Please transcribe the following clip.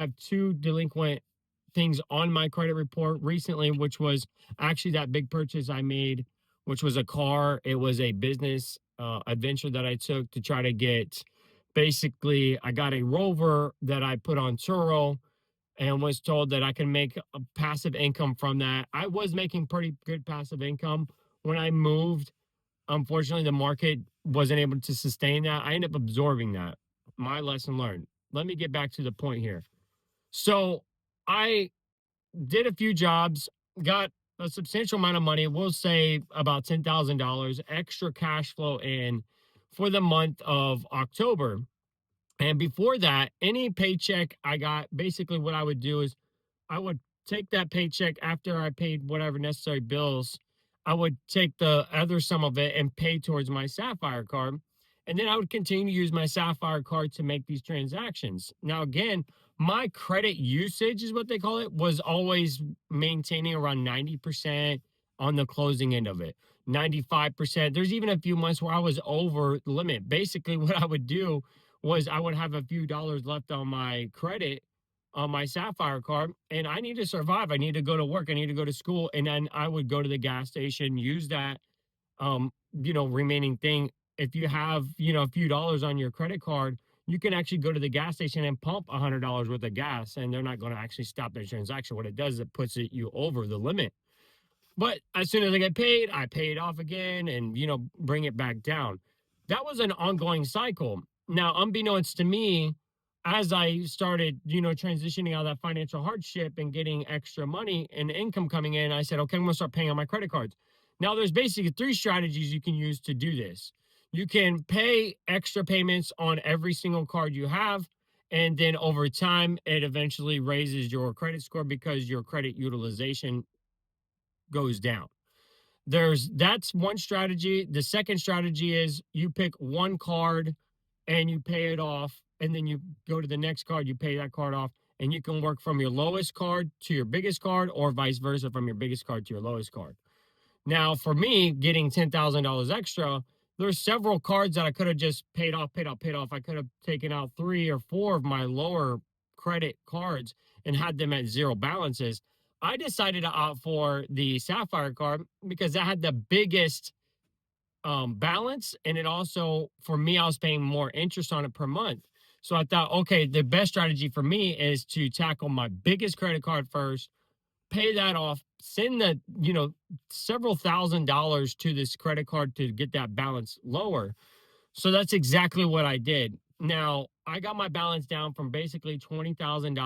have two delinquent things on my credit report recently, which was actually that big purchase I made, which was a car. It was a business adventure that I took to try to get. Basically, I got a Rover that I put on Turo and was told that I can make a passive income from that. I was making pretty good passive income when I moved. Unfortunately, the market wasn't able to sustain that. I ended up absorbing that. My lesson learned. Let me get back to the point here. So I did a few jobs, got a substantial amount of money. We'll say about $10,000 extra cash flow in for the month of October. And before that, any paycheck I got, basically what I would do is I would take that paycheck after I paid whatever necessary bills. I would take the other sum of it and pay towards my Sapphire card. And then I would continue to use my Sapphire card to make these transactions. Now, again, my credit usage is what they call it, was always maintaining around 90% on the closing end of it. 95%. There's even a few months where I was over the limit. Basically, what I would do was I would have a few dollars left on my credit on my Sapphire card, and I need to survive. I need to go to work. I need to go to school. And then I would go to the gas station, use that remaining thing. If you have, a few dollars on your credit card, you can actually go to the gas station and pump $100 worth of gas, and they're not going to actually stop their transaction. What it does is it puts you over the limit. But as soon as I get paid, I pay it off again and, bring it back down. That was an ongoing cycle. Now, unbeknownst to me, as I started, transitioning out of that financial hardship and getting extra money and income coming in, I said, okay, I'm going to start paying on my credit cards. Now, there's basically three strategies you can use to do this. You can pay extra payments on every single card you have. And then over time, it eventually raises your credit score because your credit utilization goes down. That's one strategy. The second strategy is you pick one card and you pay it off, and then you go to the next card, you pay that card off, and you can work from your lowest card to your biggest card, or vice versa, from your biggest card to your lowest card. Now, for me, getting $10,000 extra, there's several cards that I could have just paid off, paid off, paid off. I could have taken out 3 or 4 of my lower credit cards and had them at zero balances. I decided to opt for the Sapphire card because that had the biggest balance, and it also, for me, I was paying more interest on it per month. So I thought, okay, the best strategy for me is to tackle my biggest credit card first, pay that off, send the, several $1,000s to this credit card to get that balance lower. So that's exactly what I did. Now, I got my balance down from basically $20,000